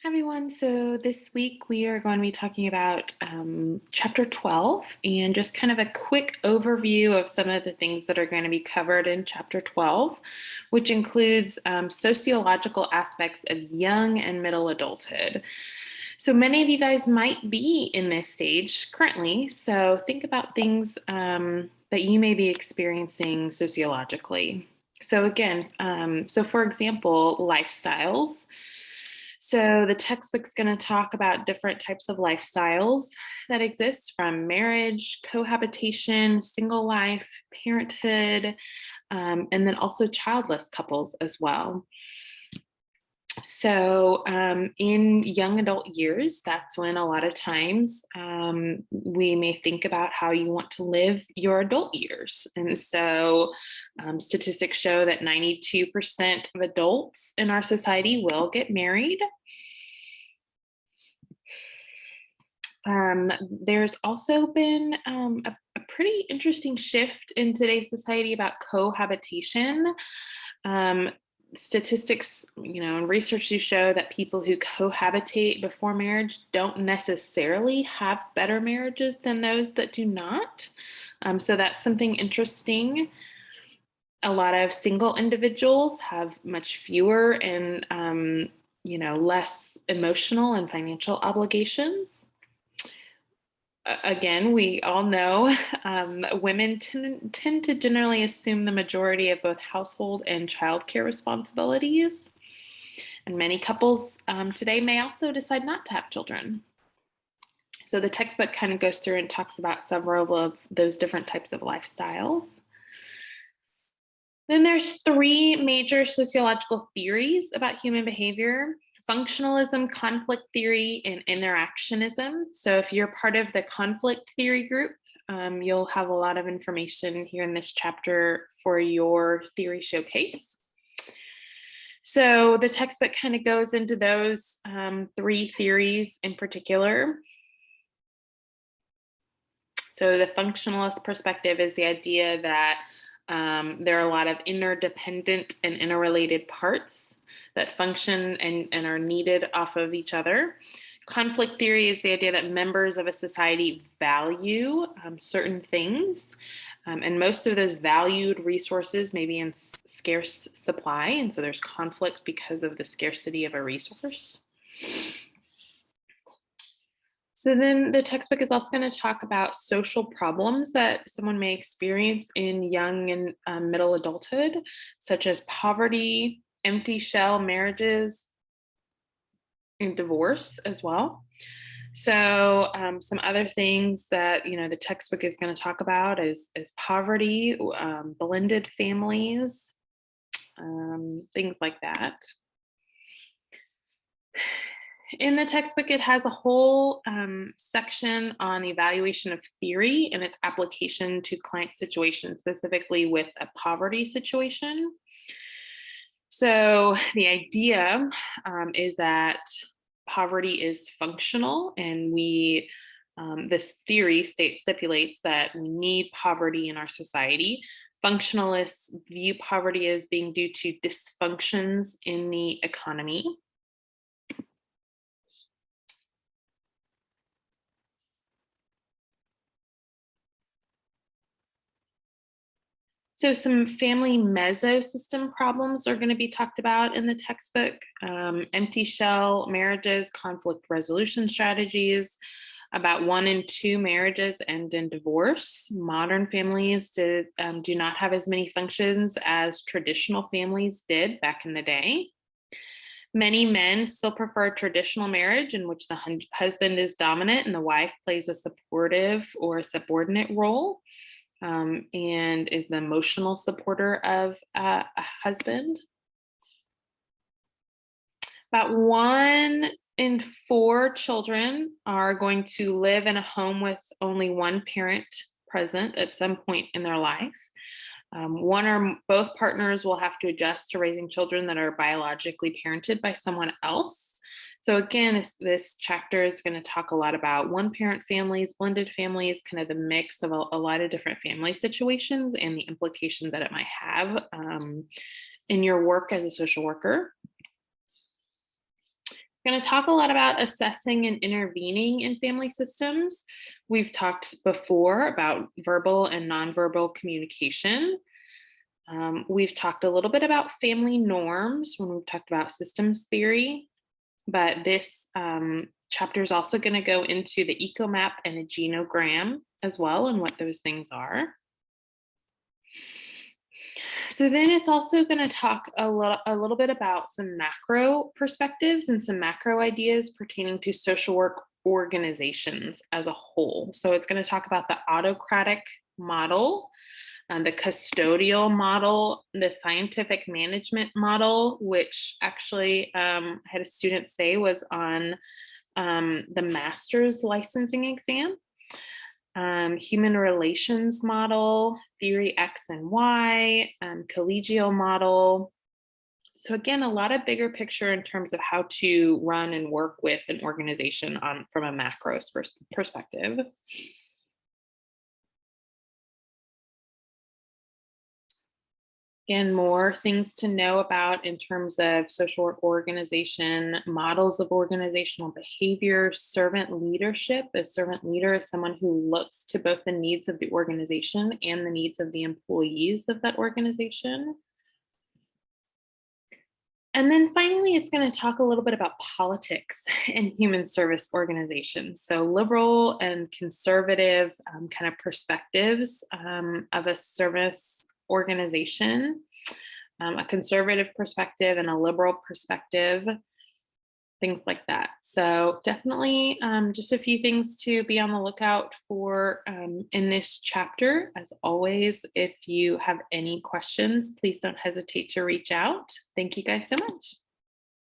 Hi everyone. So this week we are going to be talking about chapter 12 and just kind of a quick overview of some of the things that are going to be covered in chapter 12, which includes sociological aspects of young and middle adulthood. So many of you guys might be in this stage currently. So think about things that you may be experiencing sociologically. So again, for example, lifestyles. So the textbook's going to talk about different types of lifestyles that exist, from marriage, cohabitation, single life, parenthood, and then also childless couples as well. So in young adult years, that's when a lot of times we may think about how you want to live your adult years. And so statistics show that 92% of adults in our society will get married. There's also been a pretty interesting shift in today's society about cohabitation. Statistics, and research do show that people who cohabitate before marriage don't necessarily have better marriages than those that do not. So that's something interesting. A lot of single individuals have much fewer and, less emotional and financial obligations. Again, we all know women tend to generally assume the majority of both household and childcare responsibilities. And many couples today may also decide not to have children. So the textbook kind of goes through and talks about several of those different types of lifestyles. Then there's three major sociological theories about human behavior: functionalism, conflict theory, and interactionism. So if you're part of the conflict theory group, you'll have a lot of information here in this chapter for your theory showcase. So the textbook kind of goes into those three theories in particular. So the functionalist perspective is the idea that there are a lot of interdependent and interrelated parts that function and are needed off of each other. Conflict theory is the idea that members of a society value certain things, and most of those valued resources may be in scarce supply, and so there's conflict because of the scarcity of a resource. So then the textbook is also going to talk about social problems that someone may experience in young and middle adulthood, such as poverty, empty shell marriages, and divorce as well. So some other things that the textbook is going to talk about is poverty, blended families, things like that. In the textbook, it has a whole section on evaluation of theory and its application to client situations, specifically with a poverty situation. So the idea is that poverty is functional, and this theory stipulates that we need poverty in our society. Functionalists view poverty as being due to dysfunctions in the economy. So some family mesosystem problems are going to be talked about in the textbook: empty shell marriages, conflict resolution strategies. About 1 in 2 marriages end in divorce. Modern families do not have as many functions as traditional families did back in the day. Many men still prefer traditional marriage, in which the husband is dominant and the wife plays a supportive or subordinate role, and is the emotional supporter of a husband. About 1 in 4 children are going to live in a home with only one parent present at some point in their life. One or both partners will have to adjust to raising children that are biologically parented by someone else. So again, this chapter is going to talk a lot about one-parent families, blended families, kind of the mix of a lot of different family situations and the implications that it might have in your work as a social worker. Going to talk a lot about assessing and intervening in family systems. We've talked before about verbal and nonverbal communication. We've talked a little bit about family norms when we've talked about systems theory, but this chapter is also going to go into the ecomap and a genogram as well and what those things are. So then it's also going to talk a little bit about some macro perspectives and some macro ideas pertaining to social work organizations as a whole. So it's going to talk about the autocratic model, the custodial model, the scientific management model, which actually I had a student say was on the master's licensing exam. Human relations model, theory X and Y, collegial model. So again, a lot of bigger picture in terms of how to run and work with an organization from a macro perspective. Again, more things to know about in terms of social work organization, models of organizational behavior, servant leadership. A servant leader is someone who looks to both the needs of the organization and the needs of the employees of that organization. And then finally, it's going to talk a little bit about politics in human service organizations. So liberal and conservative kind of perspectives of a service organization, a conservative perspective and a liberal perspective, things like that. So definitely just a few things to be on the lookout for in this chapter. As always, if you have any questions, please don't hesitate to reach out. Thank you guys so much.